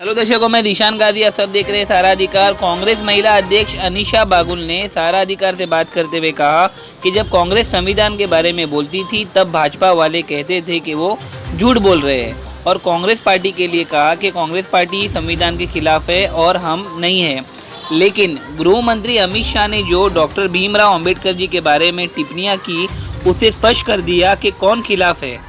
Hello दर्शकों, मैं दिशान गाजी। आप सब देख रहे हैं सारा अधिकार। कांग्रेस महिला अध्यक्ष अनीशा बागुल ने सारा अधिकार से बात करते हुए कहा कि जब कांग्रेस संविधान के बारे में बोलती थी तब भाजपा वाले कहते थे कि वो झूठ बोल रहे हैं, और कांग्रेस पार्टी के लिए कहा कि कांग्रेस पार्टी ही संविधान के खिलाफ है और हम नहीं है। लेकिन गृह मंत्री अमित शाह ने जो डॉक्टर भीमराव अंबेडकर जी के बारे में टिप्पणियां की, उससे स्पष्ट कर दिया कि कौन खिलाफ है।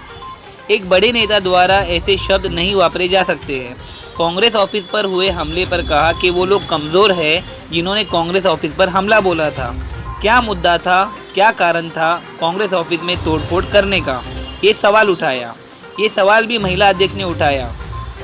एक बड़े नेता द्वारा ऐसे शब्द नहीं वापरे जा सकते हैं। कांग्रेस ऑफिस पर हुए हमले पर कहा कि वो लोग कमज़ोर है जिन्होंने कांग्रेस ऑफिस पर हमला बोला था। क्या मुद्दा था, क्या कारण था कांग्रेस ऑफिस में तोड़फोड़ करने का, ये सवाल उठाया। ये सवाल भी महिला अध्यक्ष ने उठाया।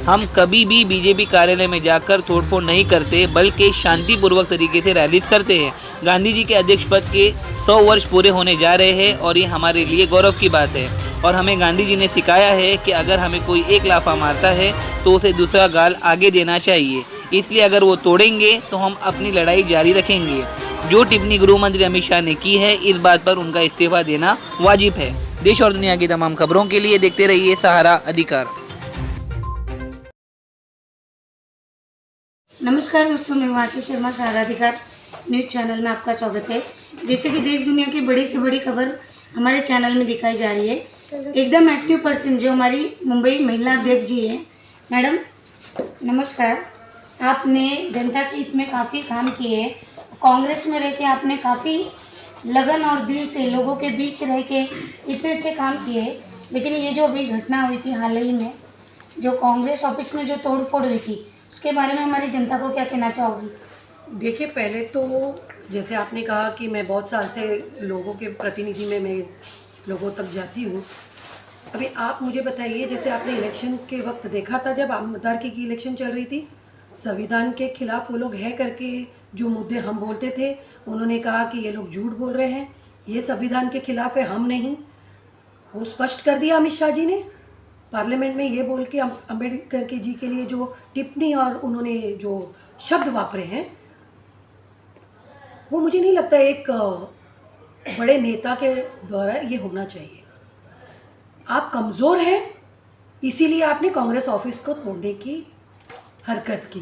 हम कभी भी बीजेपी कार्यालय में जाकर तोड़फोड़ नहीं करते, बल्कि शांतिपूर्वक तरीके से रैलीज करते हैं। गांधी जी के अध्यक्ष पद के 100 वर्ष पूरे होने जा रहे हैं और ये हमारे लिए गौरव की बात है। और हमें गांधी जी ने सिखाया है कि अगर हमें कोई एक लाफा मारता है तो उसे दूसरा गाल आगे देना चाहिए। इसलिए अगर वो तोड़ेंगे तो हम अपनी लड़ाई जारी रखेंगे। जो टिप्पणी गृह मंत्री अमित शाह ने की है, इस बात पर उनका इस्तीफा देना वाजिब है। देश और दुनिया की तमाम खबरों के लिए देखते रहिए सहारा अधिकार। नमस्कार दोस्तों, मैं आशीष शर्मा, सहारा अधिकार न्यूज़ चैनल में आपका स्वागत है। जैसे कि देश दुनिया की बड़ी से बड़ी खबर हमारे चैनल में दिखाई जा रही है। एकदम एक्टिव पर्सन जो हमारी मुंबई महिला अध्यक्ष जी है, मैडम नमस्कार। आपने जनता के हित में काफ़ी काम किए। कांग्रेस में रह के आपने काफ़ी लगन और दिल से लोगों के बीच रह के इतने अच्छे काम किए। लेकिन ये जो अभी घटना हुई थी हाल ही में, जो कांग्रेस ऑफिस में जो तोड़फोड़ हुई थी, उसके बारे में हमारी जनता को क्या कहना चाहोगी? देखिए, पहले तो जैसे आपने कहा कि मैं बहुत साल से लोगों के प्रतिनिधि में मैं लोगों तक जाती हूँ। अभी आप मुझे बताइए, जैसे आपने इलेक्शन के वक्त देखा था जब आम मतदार की इलेक्शन चल रही थी, संविधान के खिलाफ वो लोग है करके जो मुद्दे हम बोलते थे, उन्होंने कहा कि ये लोग झूठ बोल रहे हैं, ये संविधान के खिलाफ है, हम नहीं। वो स्पष्ट कर दिया अमित शाह जी ने पार्लियामेंट में, ये बोल के अम्बेडकर के जी के लिए जो टिप्पणी और उन्होंने जो शब्द वापरे हैं, वो मुझे नहीं लगता एक बड़े नेता के द्वारा ये होना चाहिए। आप कमज़ोर हैं, इसीलिए आपने कांग्रेस ऑफिस को तोड़ने की हरकत की।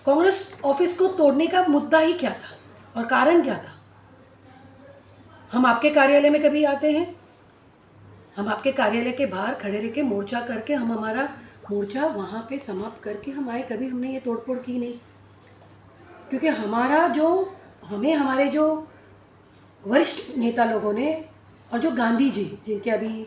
कांग्रेस ऑफिस को तोड़ने का मुद्दा ही क्या था और कारण क्या था? हम आपके कार्यालय में कभी आते हैं? हम आपके कार्यालय के बाहर खड़े रह के मोर्चा करके, हम हमारा मोर्चा वहाँ पे समाप्त करके हम आए, कभी हमने ये तोड़फोड़ की नहीं। क्योंकि हमारे जो वरिष्ठ नेता लोगों ने और जो गांधी जी, जिनके अभी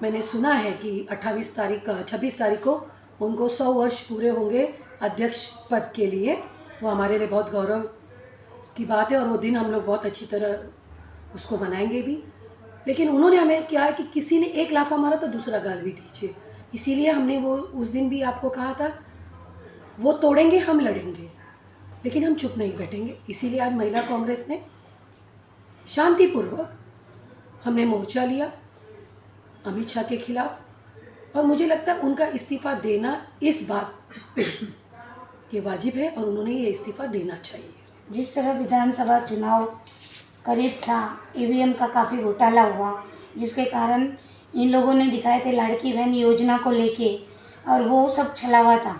मैंने सुना है कि 26 तारीख को उनको 100 वर्ष पूरे होंगे अध्यक्ष पद के लिए, वो हमारे लिए बहुत गौरव की बात है और वो दिन हम लोग बहुत अच्छी तरह उसको मनाएंगे भी। लेकिन उन्होंने हमें क्या है कि किसी ने एक लाफा मारा तो दूसरा गाल भी दीजिए, इसीलिए हमने वो उस दिन भी आपको कहा था, वो तोड़ेंगे हम लड़ेंगे, लेकिन हम चुप नहीं बैठेंगे। इसीलिए आज महिला कांग्रेस ने शांतिपूर्वक हमने मोर्चा लिया अमित शाह के खिलाफ, और मुझे लगता है उनका इस्तीफ़ा देना इस बात पे ये वाजिब है और उन्होंने ये इस्तीफ़ा देना चाहिए। जिस तरह विधानसभा चुनाव करीब था, ईवीएम का काफ़ी घोटाला हुआ, जिसके कारण इन लोगों ने दिखाए थे लाड़की बहन योजना को लेके, और वो सब छलावा था,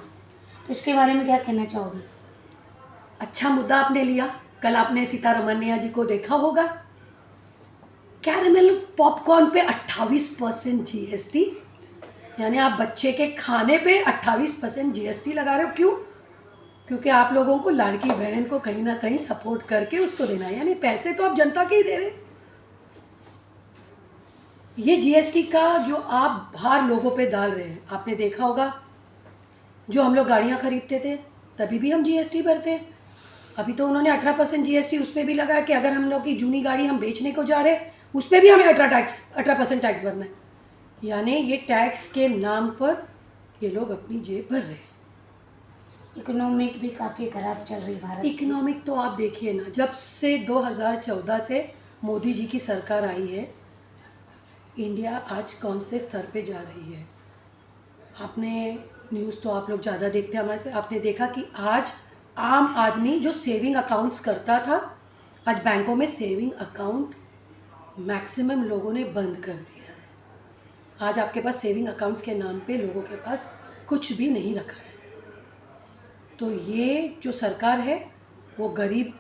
तो इसके बारे में क्या कहना चाहोगी? अच्छा मुद्दा आपने लिया। कल आपने सीतारमनिया जी को देखा होगा, कैरेमल पॉपकॉर्न पे 28% जीएसटी, यानी आप बच्चे के खाने पे 28% जीएसटी लगा रहे हो। क्यों? क्योंकि आप लोगों को लाड़की बहन को कहीं ना कहीं सपोर्ट करके उसको देना है, यानी पैसे तो आप जनता के ही दे रहे। ये जीएसटी का जो आप भार लोगों पे डाल रहे हैं, आपने देखा होगा जो हम लोग गाड़ियाँ खरीदते थे तभी भी हम जीएसटी भरते हैं। अभी तो उन्होंने 18% जीएसटी उस पर भी लगाया कि अगर हम लोग की जूनी गाड़ी हम बेचने को जा रहे हैं उस पर भी हमें 18% टैक्स भरना है। यानी ये टैक्स के नाम पर ये लोग अपनी जेब भर रहे हैं। इकोनॉमिक भी काफ़ी ख़राब चल रही भारत। इकोनॉमिक तो आप देखिए ना, जब से 2014 से मोदी जी की सरकार आई है, इंडिया आज कौन से स्तर पे जा रही है। आपने न्यूज़ तो आप लोग ज़्यादा देखते हैं हमारे से, आपने देखा कि आज आम आदमी जो सेविंग अकाउंट्स करता था, आज बैंकों में सेविंग अकाउंट मैक्सिमम लोगों ने बंद कर दिया है। आज आपके पास सेविंग अकाउंट्स के नाम पे लोगों के पास कुछ भी नहीं रखा है। तो ये जो सरकार है वो गरीब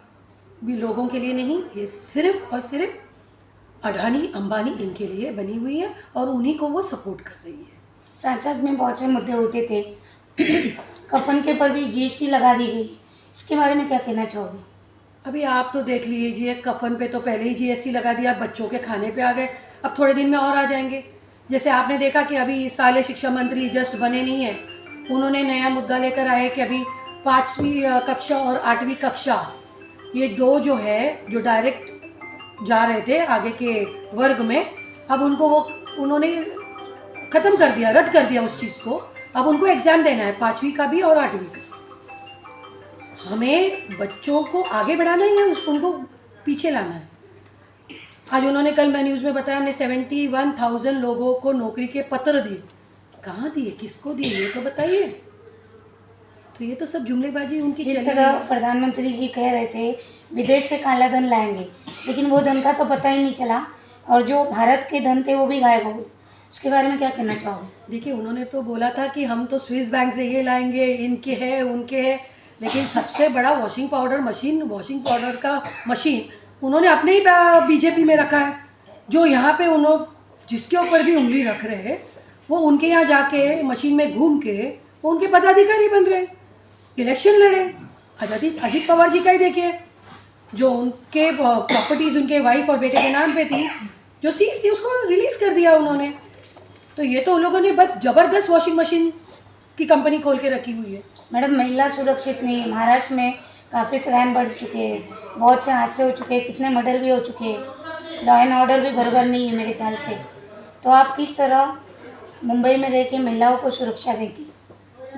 भी लोगों के लिए नहीं, ये सिर्फ और सिर्फ अडानी अंबानी इनके लिए बनी हुई है और उन्हीं को वो सपोर्ट कर रही है। सांसद में बहुत से मुद्दे उठे थे कफन के ऊपर भी जीएसटी लगा दी गई, इसके बारे में क्या कहना चाहोगे? अभी आप तो देख लीजिए, कफन पे तो पहले ही जीएसटी लगा दिया, बच्चों के खाने पे आ गए, अब थोड़े दिन में और आ जाएंगे। जैसे आपने देखा कि अभी साले शिक्षा मंत्री जस्ट बने नहीं हैं, उन्होंने नया मुद्दा लेकर आए कि अभी 5वीं कक्षा और 8वीं कक्षा ये दो जो है जो डायरेक्ट जा रहे थे आगे के वर्ग में, अब उनको वो उन्होंने ख़त्म कर दिया, रद्द कर दिया उस चीज़ को। अब उनको एग्ज़ाम देना है 5वीं का भी और 8वीं का। हमें बच्चों को आगे बढ़ाना ही है, उनको पीछे लाना है। आज उन्होंने, कल मैं न्यूज़ में बताया, हमने 71,000 लोगों को नौकरी के पत्र दिए। कहाँ दिए, किसको दिए, ये तो बताइए। तो ये तो सब जुमलेबाजी उनकी जिस चली तरह गई। प्रधानमंत्री जी कह रहे थे विदेश से काला धन लाएंगे, लेकिन वो धन का तो पता ही नहीं चला और जो भारत के धन थे वो भी गायब हो गए, उसके बारे में क्या कहना चाहोगे? देखिए, उन्होंने तो बोला था कि हम तो स्विस बैंक से ये लाएंगे, इनके है उनके है, लेकिन सबसे बड़ा वॉशिंग पाउडर का मशीन उन्होंने अपने ही बीजेपी में रखा है। जो यहाँ पे उन्होंने जिसके ऊपर भी उंगली रख रहे हैं वो उनके यहाँ जाके मशीन में घूम के वो उनके पदाधिकारी बन रहे, इलेक्शन लड़े। अजीत पवार जी का ही देखिए, जो उनके प्रॉपर्टीज़ उनके वाइफ और बेटे के नाम पे थी, जो सीज थी उसको रिलीज़ कर दिया उन्होंने। तो ये तो उन लोगों ने बस ज़बरदस्त वॉशिंग मशीन की कंपनी खोल के रखी हुई है। मैडम, महिला सुरक्षित नहीं है। महाराष्ट्र में काफ़ी क्राइम बढ़ चुके हैं, बहुत से हादसे हो चुके हैं, कितने मर्डर भी हो चुके हैं, लॉ एंड ऑर्डर भी बराबर नहीं है मेरे ख्याल से। तो आप किस तरह मुंबई में रह के महिलाओं को सुरक्षा देगी?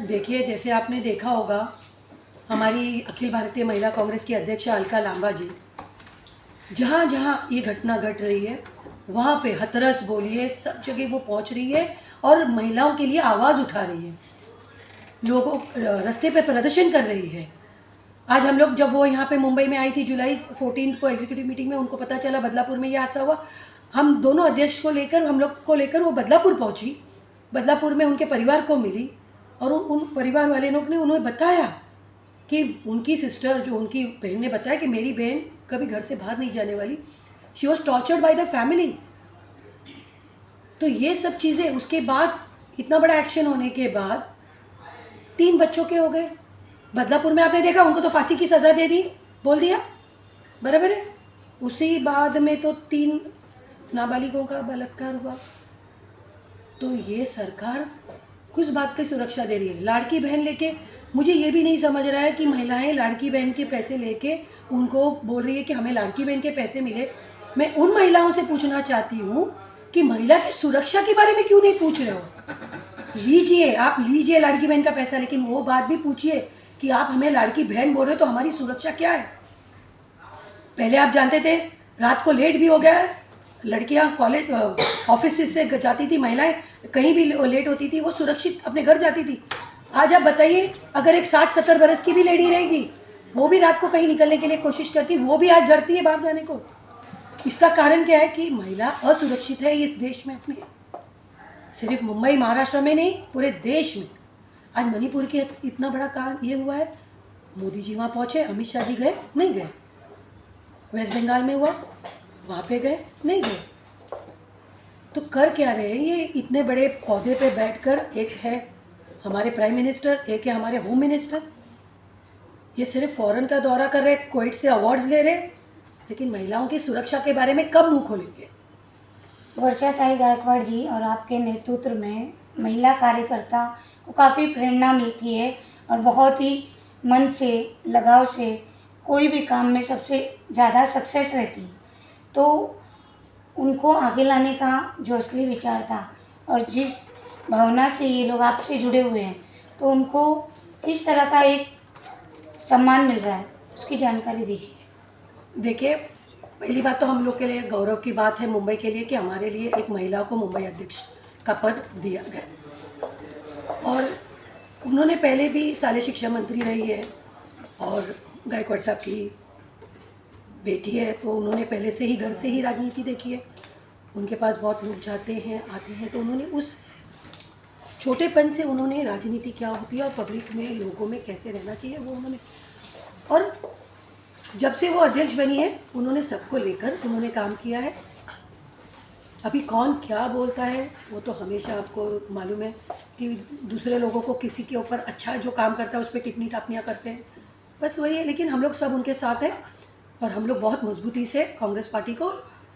देखिए, जैसे आपने देखा होगा, हमारी अखिल भारतीय महिला कांग्रेस की अध्यक्ष अलका लांबा जी जहाँ जहाँ ये घटना घट रही है वहाँ पे हथरस बोलिए सब जगह वो पहुँच रही है और महिलाओं के लिए आवाज़ उठा रही है, लोगों रास्ते पे प्रदर्शन कर रही है। आज हम लोग जब वो यहाँ पे मुंबई में आई थी जुलाई 14 को एग्जीक्यूटिव मीटिंग में, उनको पता चला बदलापुर में ये हादसा हुआ, हम दोनों अध्यक्ष को लेकर, हम लोग को लेकर वो बदलापुर पहुँची। बदलापुर में उनके परिवार को मिली और उन परिवार वाले लोग ने उन्हें बताया कि उनकी सिस्टर, जो उनकी बहन ने बताया कि मेरी बहन कभी घर से बाहर नहीं जाने वाली, she was tortured by the family. तो ये सब चीज़ें, उसके बाद इतना बड़ा एक्शन होने के बाद 3 बच्चों के हो गए। बदलापुर में आपने देखा, उनको तो फांसी की सज़ा दे दी, बोल दिया, बराबर है। उसी बाद में तो 3 नाबालिगों का बलात्कार हुआ। तो ये सरकार कुछ बात की सुरक्षा दे रही है। लाड़की बहन लेके, मुझे ये भी नहीं समझ रहा है कि महिलाएं लाड़की बहन के पैसे लेके उनको बोल रही है कि हमें लाड़की बहन के पैसे मिले। मैं उन महिलाओं से पूछना चाहती हूँ कि महिला की सुरक्षा के बारे में क्यों नहीं पूछ रहे हो? लीजिए, आप लीजिए लाड़की बहन का पैसा, लेकिन वो बात भी पूछिए कि आप हमें लाड़की बहन बोल रहे हो तो हमारी सुरक्षा क्या है। पहले आप जानते थे रात को लेट भी हो गया, लड़कियां कॉलेज ऑफिस से जाती थी, महिलाएं कहीं भी लेट होती थी, वो सुरक्षित अपने घर जाती थी। आज आप बताइए, अगर एक 60-70 बरस की भी लेडी रहेगी, वो भी रात को कहीं निकलने के लिए कोशिश करती, वो भी आज डरती है बाहर जाने को। इसका कारण क्या है कि महिला असुरक्षित है इस देश में अपने, सिर्फ मुंबई महाराष्ट्र में नहीं, पूरे देश में। आज मणिपुर के इतना बड़ा कारण ये हुआ है, मोदी जी वहाँ पहुँचे, अमित शाह जी गए, नहीं गए। वेस्ट बंगाल में हुआ, वहाँ पे गए, नहीं गए। तो कर क्या रहे हैं ये इतने बड़े पौधे पे बैठकर? एक है हमारे प्राइम मिनिस्टर, एक है हमारे होम मिनिस्टर, ये सिर्फ फॉरेन का दौरा कर रहे, क्वेट से अवार्ड्स ले रहे, लेकिन महिलाओं की सुरक्षा के बारे में कब मुंह खोलेंगे? वर्षाताई गायकवाड़ जी और आपके नेतृत्व में महिला कार्यकर्ता को काफ़ी प्रेरणा मिलती है और बहुत ही मन से, लगाव से कोई भी काम में सबसे ज़्यादा सक्सेस रहती है। तो उनको आगे लाने का जो असली विचार था और जिस भावना से ये लोग आपसे जुड़े हुए हैं, तो उनको किस तरह का एक सम्मान मिल रहा है, उसकी जानकारी दीजिए। देखिए, पहली बात तो हम लोग के लिए गौरव की बात है मुंबई के लिए कि हमारे लिए एक महिला को मुंबई अध्यक्ष का पद दिया गया। और उन्होंने पहले भी साले शिक्षा मंत्री रही है और गायकवाड़ साहब की बेटी है, तो उन्होंने पहले से ही घर से ही राजनीति देखी है। उनके पास बहुत लोग जाते हैं, आते हैं, तो उन्होंने उस छोटेपन से उन्होंने राजनीति क्या होती है और पब्लिक में लोगों में कैसे रहना चाहिए वो उन्होंने, और जब से वो अध्यक्ष बनी है उन्होंने सबको लेकर उन्होंने काम किया है। अभी कौन क्या बोलता है वो तो हमेशा आपको मालूम है कि दूसरे लोगों को किसी के ऊपर अच्छा जो काम करता है उस पर टिप्पणी टापनियाँ करते हैं, बस वही है। लेकिन हम लोग सब उनके साथ हैं और हम लोग बहुत मजबूती से कांग्रेस पार्टी को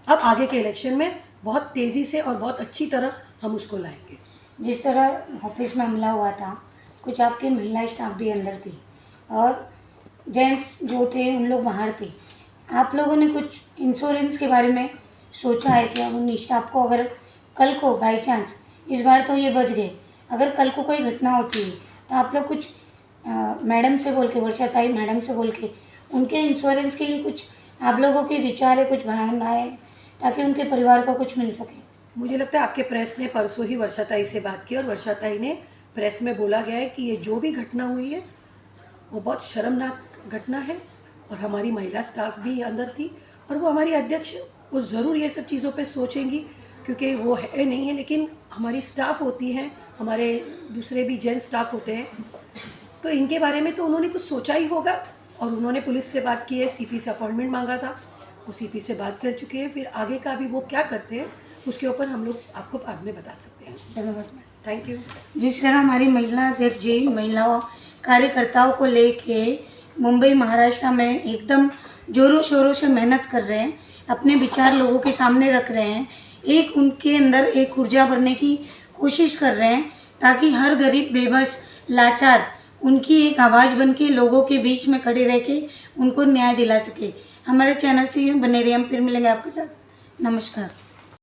अब आगे के इलेक्शन में बहुत तेज़ी से और बहुत अच्छी तरह हम उसको लाएंगे। जिस तरह ऑफिस में हमला हुआ था, कुछ आपकी महिला स्टाफ भी अंदर थी और जेंट्स जो थे उन लोग बाहर थे, आप लोगों ने कुछ इंश्योरेंस के बारे में सोचा है कि उन स्टाफ को अगर कल को बाई चांस, इस बार तो ये बच गए, अगर कल को कोई घटना होती है तो आप लोग कुछ मैडम से बोल के, वर्षाताई मैडम से बोल के उनके इंश्योरेंस के लिए कुछ आप लोगों के विचार है, कुछ भावना है, ताकि उनके परिवार को कुछ मिल सके? मुझे लगता है आपके प्रेस ने परसों ही वर्षाताई से बात की और वर्षाताई ने प्रेस में बोला गया है कि ये जो भी घटना हुई है वो बहुत शर्मनाक घटना है और हमारी महिला स्टाफ भी अंदर थी और वो हमारी अध्यक्ष, वो ज़रूर ये सब चीज़ों पे सोचेंगी क्योंकि वो है नहीं है, लेकिन हमारी स्टाफ होती हैं, हमारे दूसरे भी जेंट्स स्टाफ होते हैं, तो इनके बारे में तो उन्होंने कुछ सोचा ही होगा। और उन्होंने पुलिस से बात की है, सीपी से अपॉइंटमेंट मांगा था, वो सीपी से बात कर चुके हैं। फिर आगे का भी वो क्या करते हैं उसके ऊपर हम लोग आपको बाद में बता सकते हैं। धन्यवाद। Thank you. जिस तरह हमारी महिला अध्यक्ष जी महिलाओं कार्यकर्ताओं को लेके मुंबई महाराष्ट्र में एकदम जोरों शोरों से मेहनत कर रहे हैं, अपने विचार लोगों के सामने रख रहे हैं, एक उनके अंदर एक ऊर्जा भरने की कोशिश कर रहे हैं ताकि हर गरीब बेबस लाचार उनकी एक आवाज़ बन के लोगों के बीच में खड़े रह के उनको न्याय दिला सके। हमारे चैनल से बने रहिए, हम फिर मिलेंगे आपके साथ। नमस्कार।